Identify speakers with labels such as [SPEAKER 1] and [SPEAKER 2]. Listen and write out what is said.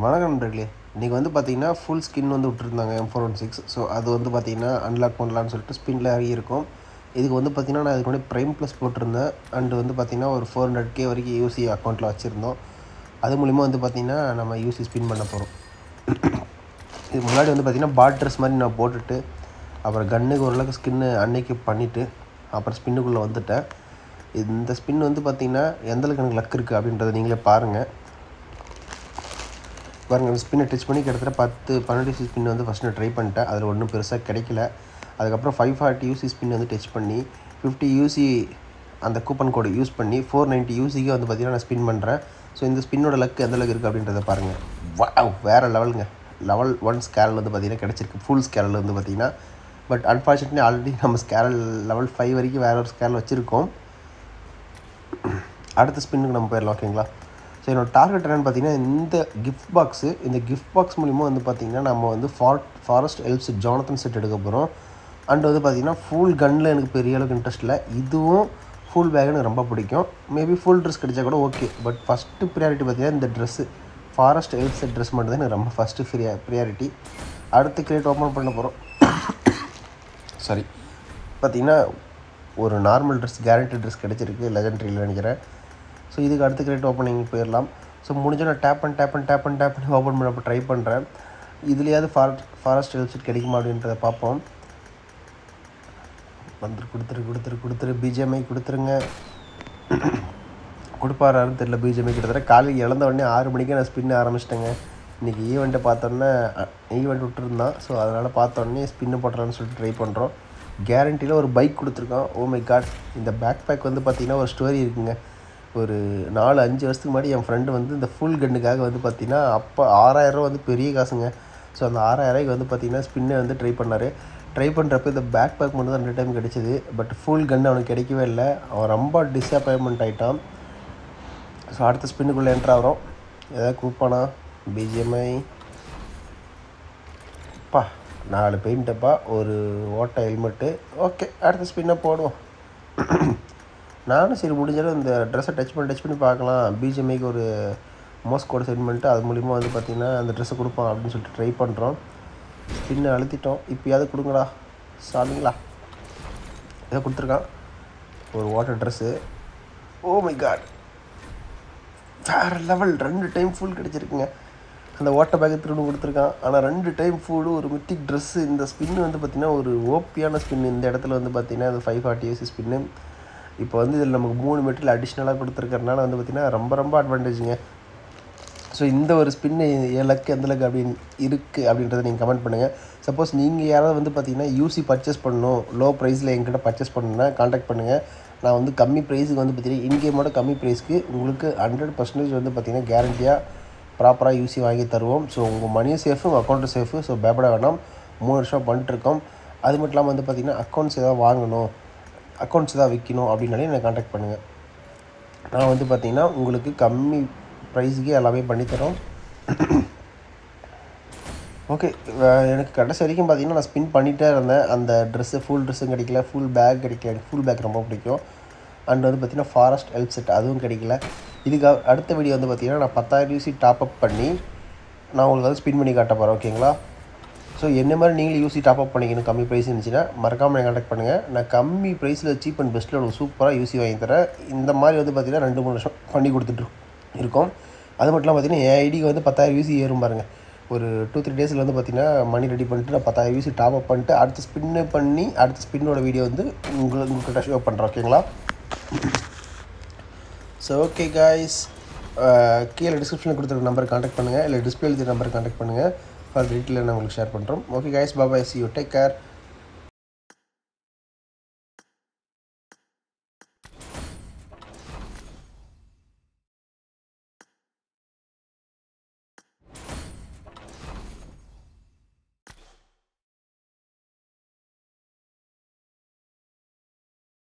[SPEAKER 1] வணக்கம் நண்பர்களே. இன்றைக்கி வந்து பார்த்திங்கன்னா ஃபுல் ஸ்கின் வந்து விட்டுருந்தாங்க M416. ஸோ அது வந்து பார்த்திங்கன்னா அன்லாக் பண்ணலான்னு சொல்லிட்டு ஸ்பின்னில் இருக்கும். இதுக்கு வந்து பார்த்திங்கன்னா நான் இதுக்கு முன்னாடி ப்ரைம் ப்ளஸ் போட்டிருந்தேன். அண்டு வந்து பார்த்திங்கன்னா ஒரு 400K வரைக்கும் யூசி அக்கௌண்ட்டில் வச்சுருந்தோம். அது மூலிமா வந்து பார்த்திங்கன்னா நம்ம யூசி ஸ்பின் பண்ண போகிறோம். இது முன்னாடி வந்து பார்த்திங்கன்னா பாட் ட்ரெஸ் மாதிரி நான் போட்டுட்டு அப்புறம் கன்னுக்கு ஓரளவுக்கு ஸ்கின்னு அன்னைக்கு பண்ணிவிட்டு அப்புறம் ஸ்பின்னுக்குள்ளே வந்துட்டேன். இந்த ஸ்பின் வந்து பார்த்திங்கன்னா எந்தளவுக்கு எனக்கு லக் இருக்குது அப்படின்றத நீங்களே பாருங்கள். பாருங்கள், ஸ்பின்னை டச் பண்ணி கிட்டத்தட்ட 10-12 யூசி ஸ்பின் வந்து ஃபஸ்ட்டு நான் ட்ரை பண்ணிட்டேன். அதில் ஒன்றும் பெருசாக கிடைக்கல. அதுக்கப்புறம் 540 யூசி ஸ்பின் வந்து டச் பண்ணி 50 யூசி அந்த கூப்பன் கோடு யூஸ் பண்ணி 490 யூசிக்கு வந்து பார்த்திங்கன்னா நான் ஸ்பின் பண்ணுறேன். ஸோ இந்த ஸ்பின்னோட லக் எந்தளவுக்கு இருக்குது அப்படின்றத பாருங்கள். வேறு லெவலுங்க. லெவல் 1 ஸ்கேரல் வந்து பார்த்திங்கன்னா கிடச்சிருக்கு. ஃபுல் ஸ்கேரல் வந்து பார்த்திங்கன்னா. பட் அன்ஃபார்ச்சுனேட்லி ஆல்ரெடி நம்ம ஸ்கேரல் லெவல் 5 வரைக்கும் வேறு ஒரு ஸ்கேரல் வச்சுருக்கோம். அடுத்த ஸ்பின்னுக்கு நம்ம போயிடலாம். ஓகேங்களா? ஸோ என்னோடய டார்கெட் என்னென்னு பார்த்தீங்கன்னா இந்த கிஃப்ட் பாக்ஸ் மூலிமா வந்து பார்த்திங்கன்னா நம்ம வந்து forest help set Jonathan set எடுக்க போகிறோம். அண்ட் வந்து பார்த்திங்கன்னா ஃபுல் கன்னில் எனக்கு பெரிய அளவுக்கு இன்ட்ரெஸ்ட் இல்லை. இதுவும் ஃபுல் பேக் எனக்கு ரொம்ப பிடிக்கும். மேபி ஃபுல் ட்ரெஸ் கிடைச்சா கூட ஓகே. பட் ஃபஸ்ட்டு ப்ரியாரிட்டி பார்த்திங்கன்னா இந்த dress forest help set dress மட்டும் தான் எனக்கு ரொம்ப ஃபஸ்ட்டு ப்ரியாரிட்டி. அடுத்து கிரேட் ஓப்பன் பண்ண போகிறோம். சாரி, பார்த்திங்கன்னா ஒரு நார்மல் ட்ரெஸ் கேரண்டி ட்ரெஸ் கிடச்சிருக்கு, லெஜெண்ட்ரியில் நினைக்கிறேன். ஸோ இதுக்கு அடுத்த கிரேட் ஓப்பனிங் போயிடலாம். ஸோ முடிஞ்சால் நான் டேப் பண்ணி ஓப்பன் பண்ண ட்ரை பண்ணுறேன். இதுலேயாவது ஃபாரஸ்ட் எல்ப் கிடைக்குமா அப்படின்றத பார்ப்போம். கொடுத்துரு பிஜிஎம்ஐ கொடுத்துருங்க. கொடுப்பாரான்னு தெரியல. பிஜிஎம்ஐ கிட்டத்தட்ட காலையில் இழந்த உடனே 6 மணிக்கே நான் ஸ்பின்ன ஆரம்பிச்சிட்டேங்க. இன்றைக்கி ஈவெண்ட்டை பார்த்தோன்னே ஈவெண்ட் விட்டுருந்தான். ஸோ அதனால் பார்த்தோன்னே ஸ்பின்னு போட்டுறான்னு சொல்லிட்டு ட்ரை பண்ணுறோம். கேரண்டியில் ஒரு பைக் கொடுத்துருக்கோம். Oh my god. இந்த பேக் பேக் வந்து பார்த்திங்கன்னா ஒரு ஸ்டோரி இருக்குங்க. ஒரு 4-5 வருஷத்துக்கு முன்னாடி என் ஃப்ரெண்டு வந்து இந்த ஃபுல் கன்னுக்காக வந்து பார்த்திங்கன்னா அப்போ 6000 வந்து பெரிய காசுங்க. ஸோ அந்த 6000 வந்து பார்த்திங்கன்னா ஸ்பின்னை வந்து ட்ரை பண்ணார். ட்ரை பண்ணுறப்ப இந்த பேக் பேக் மட்டும் தான் 2 டைம் கிடச்சிது. பட் ஃபுல் கன் அவனுக்கு கிடைக்கவே இல்லை. அவன் ரொம்ப டிஸப்பாயின்மெண்ட் ஆகிட்டான். ஸோ அடுத்த ஸ்பின்னுக்குள்ளே என்ட்ரு ஏதாவது கூப்பானா பிஜிஎம்ஐ 4 பெயிண்ட்டப்பா, ஒரு ஓட்ட ஹெல்மெட்டு. ஓகே, அடுத்த ஸ்பின்னை போடுவோம். நானும் சரி முடிஞ்சாலும் இந்த ட்ரெஸ்ஸை டச் பண்ணி பார்க்கலாம். பிஜிஎம்ஐக்கு ஒரு மோஸ் கோடு சென்ட் பண்ணிட்டு அது மூலிமா வந்து பார்த்திங்கன்னா அந்த ட்ரெஸ்ஸை கொடுப்பான் அப்படின்னு சொல்லிட்டு ட்ரை பண்ணுறோம். ஸ்பின்னை அழுத்திட்டோம். இப்போயாவது கொடுங்கடா சாமிங்களா. இதை கொடுத்துருக்கான் ஒரு water dress. Oh my god, வேறு லெவல். 2 டைம் ஃபுல் கிடச்சிருக்குங்க. அந்த வாட்டர் பேக்கை திரும்ப கொடுத்துருக்கான். ஆனால் 2 டைம் ஃபுல்லு ஒரு மித்திக் ட்ரெஸ்ஸு. இந்த ஸ்பின்னு வந்து பார்த்திங்கன்னா ஒரு ஓப்பியான ஸ்பின். இந்த இடத்துல வந்து பார்த்திங்கன்னா அந்த 540 யூசி ஸ்பின்னு. இப்போ வந்து இதில் நமக்கு 3 மெட்டீரியல் அடிஷ்னலாக கொடுத்துருக்கறனால வந்து பார்த்திங்கன்னா ரொம்ப அட்வான்டேஜுங்க. ஸோ இந்த ஒரு ஸ்பின்னு என் லக்கு எந்த லக்கு அப்படின்னு இருக்குது அப்படின்றத நீங்கள் கமெண்ட் பண்ணுங்கள். சப்போஸ் நீங்கள் யாராவது வந்து பார்த்திங்கன்னா யூசி பர்ச்சேஸ் பண்ணணும், லோ ப்ரைஸில் என்கிட்ட பர்ச்சேஸ் பண்ணணுன்னா கான்டாக்ட் பண்ணுங்கள். நான் வந்து கம்மி ப்ரைஸுக்கு வந்து பார்த்திங்கன்னா இன்கேமோட கம்மி ப்ரைஸ்க்கு உங்களுக்கு 100% வந்து பார்த்திங்கன்னா கேரண்டியாக ப்ராப்பராக யூசி வாங்கி தருவோம். ஸோ உங்கள் மணியும் சேஃபு, உங்கள் அக்கௌண்ட்டும் சேஃபு. ஸோ பயப்பட வேணாம். 3 வருஷம் பண்ணிட்டுருக்கோம். அது மட்டும் இல்லாமல் வந்து பார்த்திங்கன்னா அக்கௌண்ட்ஸ் எதாவது வாங்கணும், அக்கௌண்ட்ஸ் தான் விற்கணும் அப்படின்னாலே என்னை கான்டாக்ட் பண்ணுங்கள். நான் வந்து பார்த்திங்கன்னா உங்களுக்கு கம்மி ப்ரைஸுக்கே எல்லாமே பண்ணித்தரோம். ஓகே, எனக்கு கடைசி வரைக்கும் பார்த்திங்கன்னா நான் ஸ்பின் பண்ணிகிட்டே இருந்தேன். அந்த ட்ரெஸ்ஸு ஃபுல் ட்ரெஸ்ஸும் கிடைக்கல, ஃபுல் பேக் கிடைக்கல. எனக்கு ஃபுல் பேக் ரொம்ப பிடிக்கும். அண்ட் வந்து பார்த்திங்கன்னா ஃபாரஸ்ட் எல்ப் செட் அதுவும் கிடைக்கல. இதுக்கு அடுத்த வீடியோ வந்து பார்த்திங்கன்னா நான் 10,000 யூசி டாப்அப் பண்ணி நான் உங்களுக்கு வந்து ஸ்பின் பண்ணி காட்ட போகிறேன். ஓகேங்களா? ஸோ என்ன மாதிரி நீங்களும் யூசி டாப்அப் பண்ணிக்கணும் கம்மி ப்ரைஸ் இருந்துச்சுன்னா மறக்காமல் எனக்கு கான்டாக்ட் பண்ணுங்கள். நான் கம்மி ப்ரைஸில் சீப் அண்ட் பெஸ்ட்டில் உங்களுக்கு சூப்பராக யூசி வாங்கி தரேன். இந்த மாதிரி வந்து பார்த்திங்கன்னா 2-3 வருஷம் பண்ணி கொடுத்துட்டு இருக்கோம். அது மட்டும் இல்லாமல் பார்த்திங்கன்னா என் ஐடிக்கு வந்து 10,000 யூசி ஏறும் பாருங்கள். ஒரு 2-3 டேஸில் வந்து பார்த்திங்கன்னா மணி ரெடி பண்ணிட்டு நான் 10,000 யூசி டாப்அப் பண்ணிட்டு அடுத்த ஸ்பின்னு பண்ணி அடுத்த ஸ்பின்னோட வீடியோ வந்து உங்கள்கிட்ட ஷோ பண்ணுறேன். ஓகேங்களா? ஸோ ஓகே காய்ஸ், கீழே டிஸ்கிரிப்ஷனில் கொடுத்துருக்க நம்பருக்கு கான்டாக்ட் பண்ணுங்கள், இல்லை டிஸ்பிளே எழுதிய நம்பருக்கு கான்டாக்ட் பண்ணுங்கள். ஃபார் டீட்டெயில் நான் உங்களுக்கு ஷேர் பண்ணுறோம். Okay guys, bye, see you, take care.